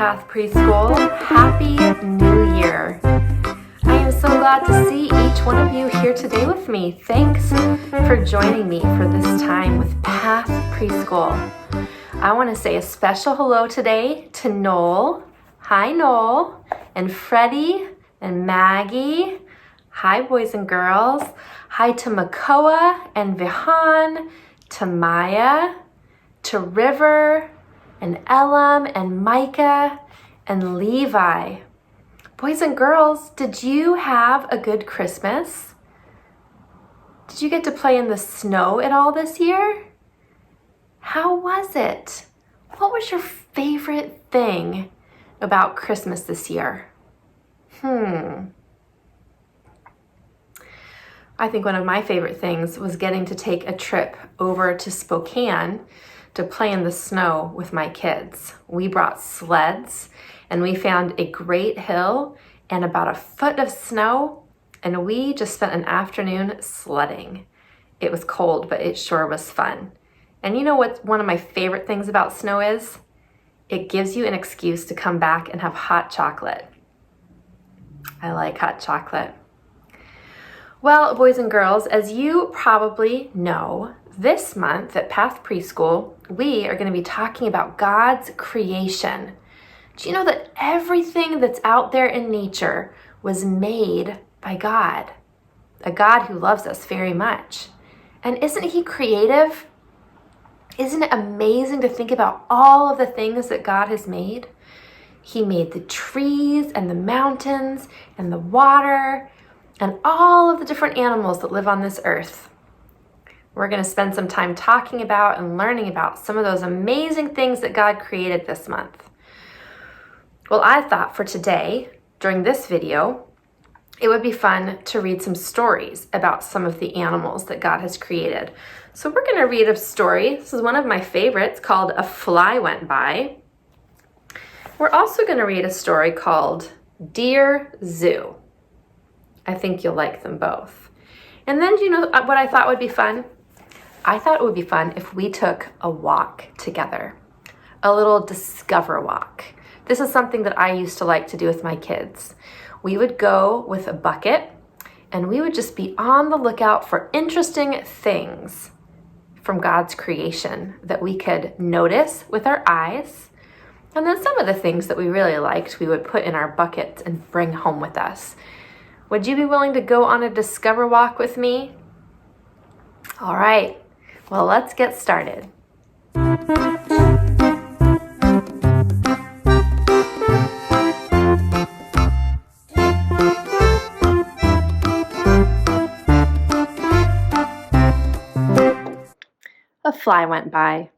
Path Preschool. Happy New Year. I am so glad to see each one of you here today with me. Thanks for joining me for this time with Path Preschool. I want to say a special hello today to Noel. Hi, Noel. And Freddie and Maggie. Hi, boys and girls. Hi to Makoa and Vihan, to Maya, to River, and Elam, and Micah, and Levi. Boys and girls, did you have a good Christmas? Did you get to play in the snow at all this year? How was it? What was your favorite thing about Christmas this year? I think one of my favorite things was getting to take a trip over to Spokane to play in the snow with my kids. We brought sleds and we found a great hill and about a foot of snow, and we just spent an afternoon sledding. It was cold, but it sure was fun. And you know what one of my favorite things about snow is? It gives you an excuse to come back and have hot chocolate. I like hot chocolate. Well, boys and girls, as you probably know, this month at Path Preschool, we are going to be talking about God's creation. Do you know that everything that's out there in nature was made by God? A God who loves us very much. And isn't He creative? Isn't it amazing to think about all of the things that God has made? He made the trees and the mountains and the water and all of the different animals that live on this earth. We're going to spend some time talking about and learning about some of those amazing things that God created this month. Well, I thought for today, during this video, it would be fun to read some stories about some of the animals that God has created. So we're going to read a story. This is one of my favorites called A Fly Went By. We're also going to read a story called Dear Zoo. I think you'll like them both. And then do you know what I thought would be fun? I thought it would be fun if we took a walk together, a little discover walk. This is something that I used to like to do with my kids. We would go with a bucket and we would just be on the lookout for interesting things from God's creation that we could notice with our eyes. And then some of the things that we really liked, we would put in our buckets and bring home with us. Would you be willing to go on a discover walk with me? All right. Well, let's get started. A Fly Went By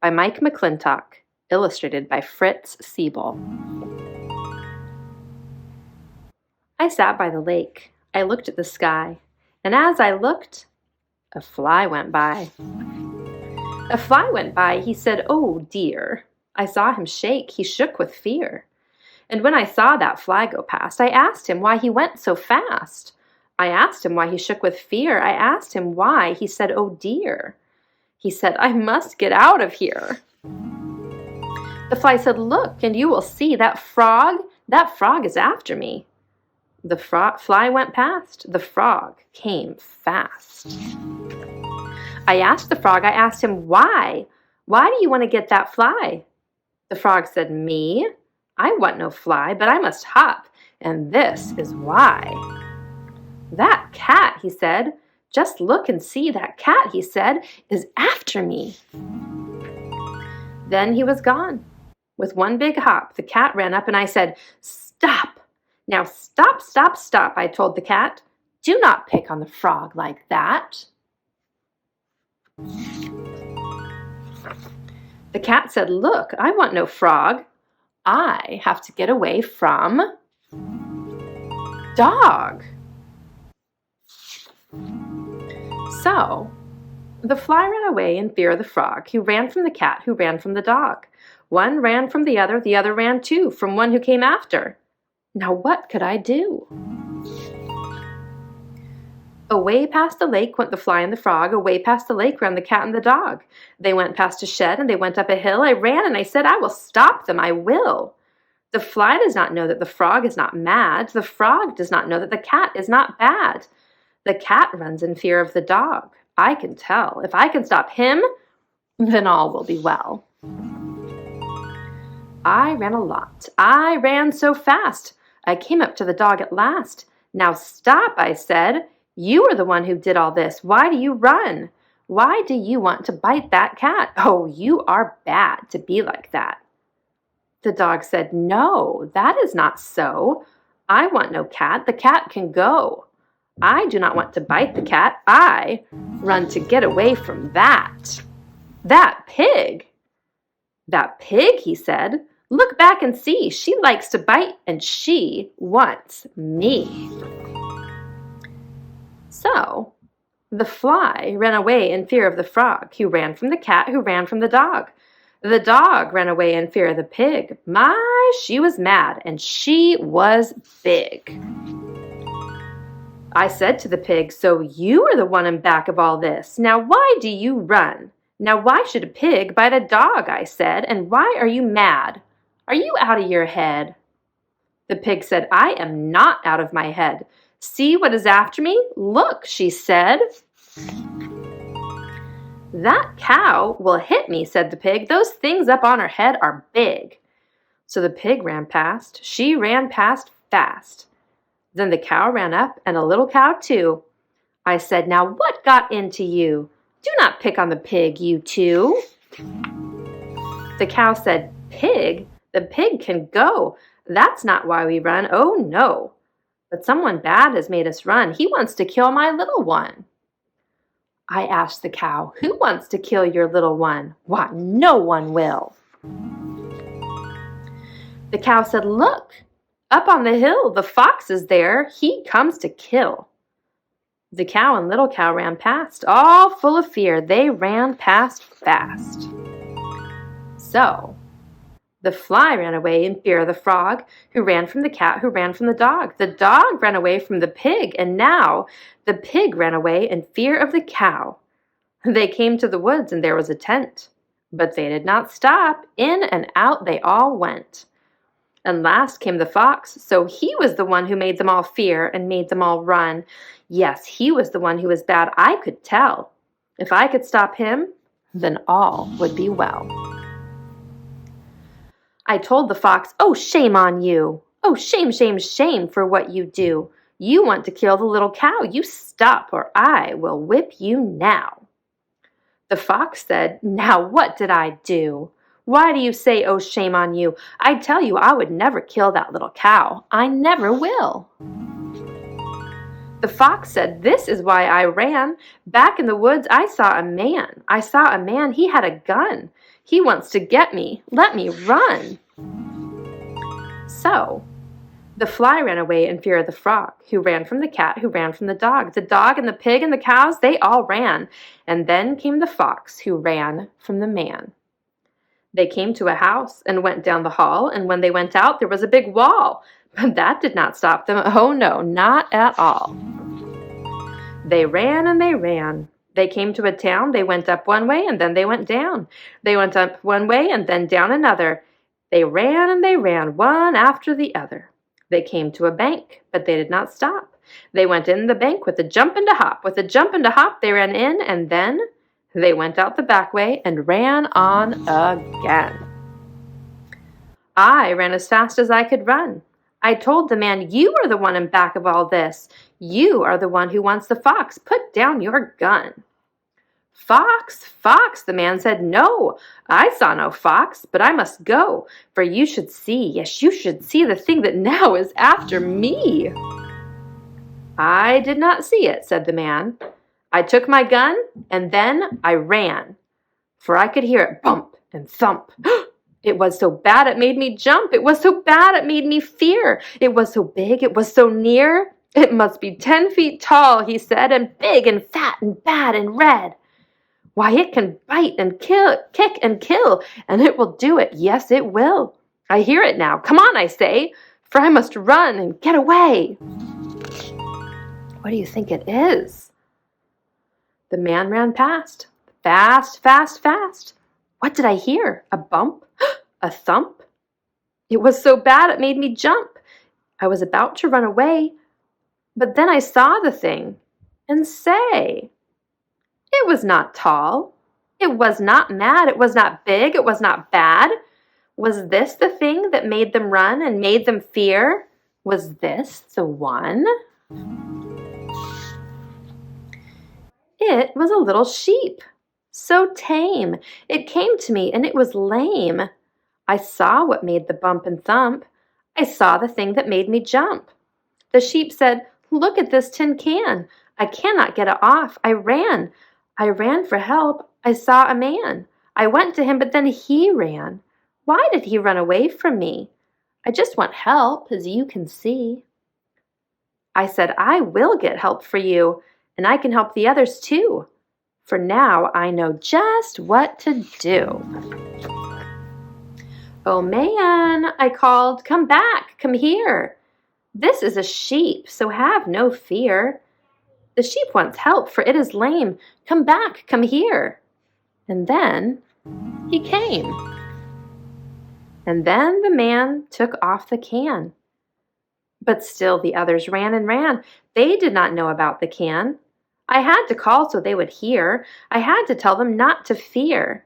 Mike McClintock, illustrated by Fritz Siebel. I sat by the lake. I looked at the sky, and as I looked, a fly went by. A fly went by, he said, "Oh dear." I saw him shake, he shook with fear. And when I saw that fly go past, I asked him why he went so fast. I asked him why he shook with fear. I asked him why, he said, "Oh dear." He said, "I must get out of here." The fly said, "Look, and you will see that frog is after me." The fly went past. The frog came fast. I asked the frog, I asked him, why? Why do you want to get that fly? The frog said, "Me? I want no fly, but I must hop, and this is why." "That cat," he said. "Just look and see, that cat," he said, "is after me." Then he was gone. With one big hop, the cat ran up and I said, "Stop! Now stop, stop, stop," I told the cat. "Do not pick on the frog like that." The cat said, "Look, I want no frog. I have to get away from dog." So, the fly ran away in fear of the frog, who ran from the cat, who ran from the dog. One ran from the other ran too, from one who came after. Now what could I do? Away past the lake went the fly and the frog. Away past the lake ran the cat and the dog. They went past a shed and they went up a hill. I ran and I said, "I will stop them, I will." The fly does not know that the frog is not mad. The frog does not know that the cat is not bad. The cat runs in fear of the dog. I can tell. If I can stop him, then all will be well. I ran a lot. I ran so fast. I came up to the dog at last. Now stop, I said. You are the one who did all this. Why do you run? Why do you want to bite that cat? Oh, you are bad to be like that. The dog said, No, that is not so. I want no cat. The cat can go. I do not want to bite the cat. I run to get away from that. That pig. That pig, he said. Look back and see. She likes to bite and she wants me. So, the fly ran away in fear of the frog, who ran from the cat, who ran from the dog. The dog ran away in fear of the pig. My, she was mad, and she was big. I said to the pig, So you are the one in back of all this. Now why do you run? Now why should a pig bite a dog, I said, and why are you mad? Are you out of your head? The pig said, I am not out of my head. See what is after me? Look, she said. That cow will hit me, said the pig. Those things up on her head are big. So the pig ran past. She ran past fast. Then the cow ran up, and a little cow too. I said, Now what got into you? Do not pick on the pig, you two. The cow said, Pig? The pig can go. That's not why we run. Oh, no. But someone bad has made us run. He wants to kill my little one. I asked the cow, Who wants to kill your little one? Why, no one will. The cow said, Look, up on the hill, the fox is there. He comes to kill. The cow and little cow ran past, all full of fear. They ran past fast. So, the fly ran away in fear of the frog, who ran from the cat, who ran from the dog. The dog ran away from the pig, and now the pig ran away in fear of the cow. They came to the woods, and there was a tent. But they did not stop. In and out they all went. And last came the fox, so he was the one who made them all fear and made them all run. Yes, he was the one who was bad, I could tell. If I could stop him, then all would be well. I told the fox, Oh, shame on you. Oh, shame, shame, shame for what you do. You want to kill the little cow. You stop, or I will whip you now. The fox said, Now what did I do? Why do you say, Oh, shame on you? I tell you, I would never kill that little cow. I never will. The fox said, This is why I ran. Back in the woods, I saw a man. I saw a man. He had a gun. He wants to get me. Let me run. So, the fly ran away in fear of the frog, who ran from the cat, who ran from the dog. The dog and the pig and the cows, they all ran. And then came the fox, who ran from the man. They came to a house and went down the hall, and when they went out, there was a big wall. But that did not stop them. Oh, no, not at all. They ran and they ran. They came to a town. They went up one way, and then they went down. They went up one way, and then down another. They ran and they ran, one after the other. They came to a bank, but they did not stop. They went in the bank with a jump and a hop. With a jump and a hop, they ran in, and then they went out the back way and ran on again. I ran as fast as I could run. I told the man, You are the one in back of all this. You are the one who wants the fox. Put down your gun. Fox, fox, the man said. No, I saw no fox, but I must go, for you should see, yes, you should see the thing that now is after me. I did not see it, said the man. I took my gun, and then I ran, for I could hear it bump and thump. It was so bad it made me jump. It was so bad it made me fear. It was so big, it was so near. It must be 10 feet tall, he said, and big and fat and bad and red. Why, it can bite and kill, kick and kill, and it will do it. Yes, it will. I hear it now. Come on, I say, for I must run and get away. What do you think it is? The man ran past. Fast, fast, fast. What did I hear? A bump? A thump? It was so bad it made me jump. I was about to run away, but then I saw the thing, and say, it was not tall. It was not mad. It was not big. It was not bad. Was this the thing that made them run and made them fear? Was this the one? It was a little sheep, so tame. It came to me and it was lame. I saw what made the bump and thump. I saw the thing that made me jump. The sheep said, "Look at this tin can. I cannot get it off. I ran. I ran for help. I saw a man. I went to him, but then he ran. Why did he run away from me? I just want help, as you can see." I said, "I will get help for you, and I can help the others too. For now I know just what to do." "Oh man," I called, "come back, come here. This is a sheep, so have no fear. The sheep wants help, for it is lame. Come back, come here." And then he came. And then the man took off the can. But still the others ran and ran. They did not know about the can. I had to call so they would hear. I had to tell them not to fear.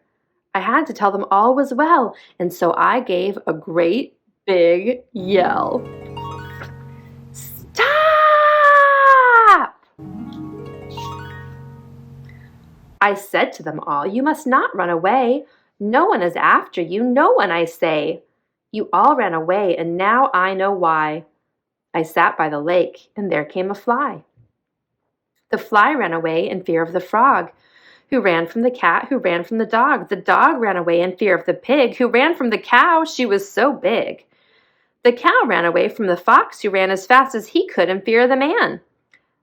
I had to tell them all was well, and so I gave a great big yell. "Stop!" I said to them all, "You must not run away. No one is after you, no one, I say. You all ran away, and now I know why." I sat by the lake, and there came a fly. The fly ran away in fear of the frog, who ran from the cat, who ran from the dog. The dog ran away in fear of the pig, who ran from the cow, she was so big. The cow ran away from the fox, who ran as fast as he could in fear of the man.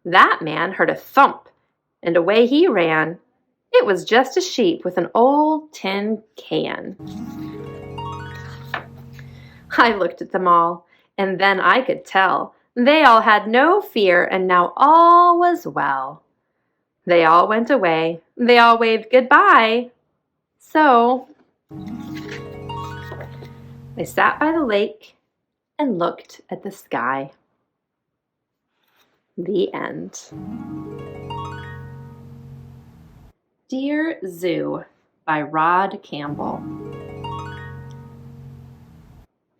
That man heard a thump, and away he ran. It was just a sheep with an old tin can. I looked at them all, and then I could tell. They all had no fear, and now all was well. They all went away. They all waved goodbye. So I sat by the lake and looked at the sky. The end. Dear Zoo by Rod Campbell.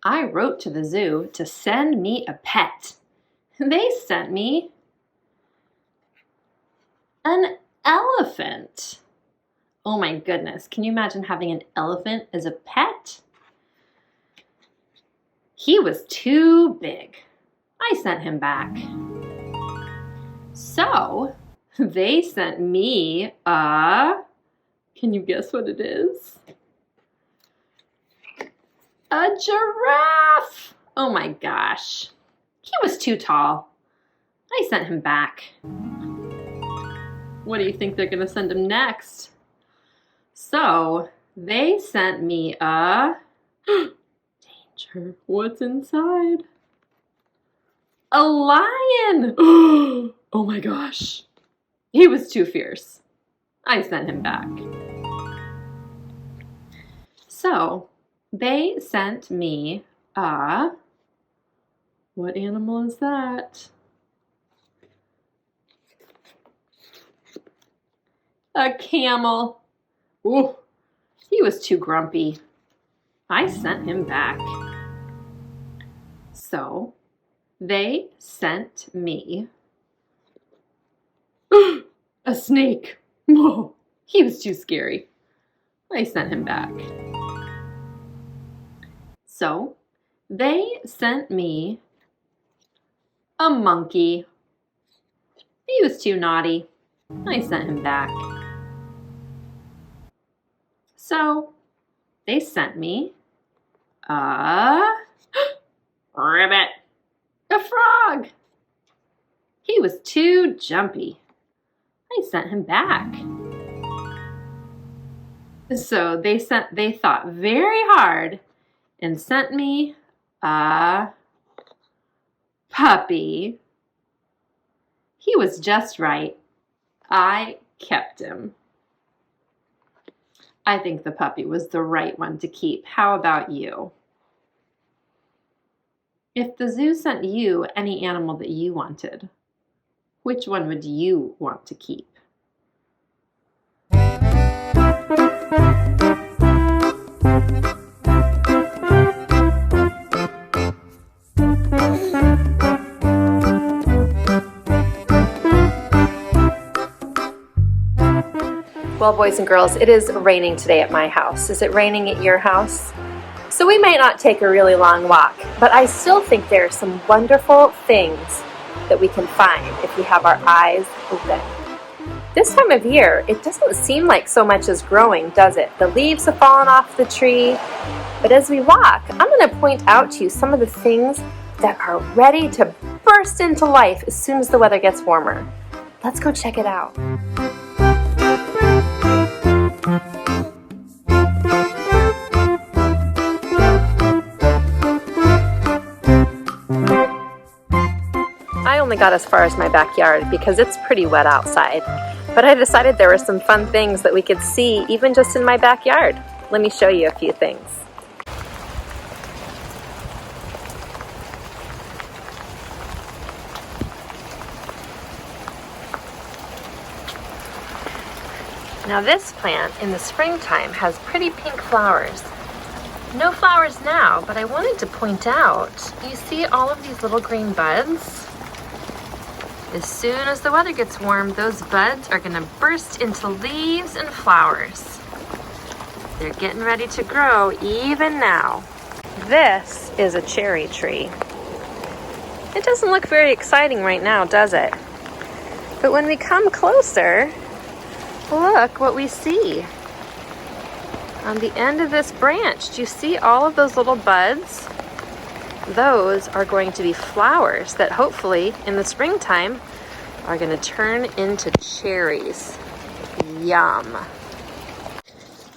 I wrote to the zoo to send me a pet. They sent me an elephant. Oh my goodness, can you imagine having an elephant as a pet? He was too big. I sent him back. So they sent me can you guess what it is? A giraffe. Oh my gosh. He was too tall. I sent him back. What do you think they're gonna send him next? So they sent me a danger. What's inside? A lion. Oh my gosh. He was too fierce. I sent him back. So they sent me what animal is that? A camel. Ooh, he was too grumpy. I sent him back. So they sent me a snake. Whoa, he was too scary. I sent him back. So they sent me a monkey. He was too naughty. I sent him back. So they sent me a rabbit, a frog. He was too jumpy. I sent him back. So they thought very hard and sent me a puppy. He was just right. I kept him. I think the puppy was the right one to keep. How about you? If the zoo sent you any animal that you wanted, which one would you want to keep? Well, boys and girls, it is raining today at my house. Is it raining at your house? So we might not take a really long walk, but I still think there are some wonderful things that we can find if we have our eyes open. This time of year, it doesn't seem like so much is growing, does it? The leaves have fallen off the tree, but as we walk, I'm going to point out to you some of the things that are ready to burst into life as soon as the weather gets warmer. Let's go check it out. I only got as far as my backyard because it's pretty wet outside, but I decided there were some fun things that we could see even just in my backyard. Let me show you a few things. Now this plant in the springtime has pretty pink flowers. No flowers now, but I wanted to point out, you see all of these little green buds? As soon as the weather gets warm, those buds are going to burst into leaves and flowers. They're getting ready to grow even now. This is a cherry tree. It doesn't look very exciting right now, does it? But when we come closer, look what we see. On the end of this branch, do you see all of those little buds? Those are going to be flowers that hopefully in the springtime are going to turn into cherries. Yum.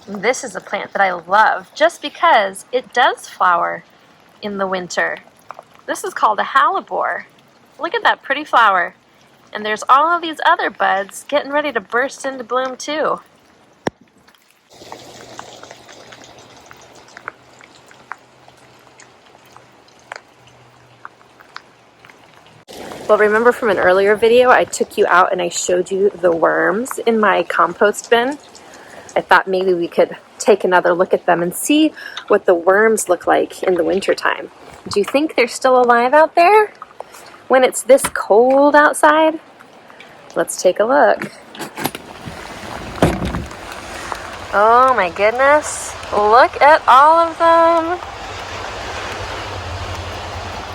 This is a plant that I love just because it does flower in the winter. This is called a hellebore. Look at that pretty flower. And there's all of these other buds getting ready to burst into bloom too. Well, remember from an earlier video, I took you out and I showed you the worms in my compost bin. I thought maybe we could take another look at them and see what the worms look like in the wintertime. Do you think they're still alive out there when it's this cold outside? Let's take a look. Oh my goodness, look at all of them.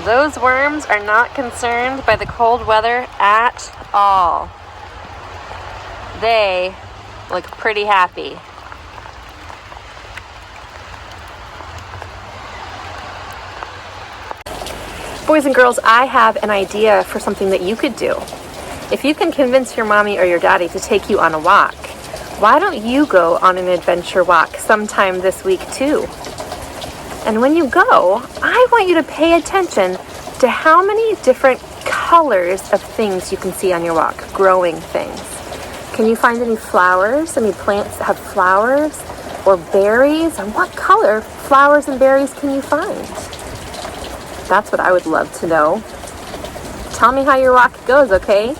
Those worms are not concerned by the cold weather at all. They look pretty happy. Boys and girls, I have an idea for something that you could do. If you can convince your mommy or your daddy to take you on a walk, why don't you go on an adventure walk sometime this week too? And when you go, I want you to pay attention to how many different colors of things you can see on your walk, growing things. Can you find any flowers, any plants that have flowers or berries? And what color flowers and berries can you find? That's what I would love to know. Tell me how your walk goes, okay?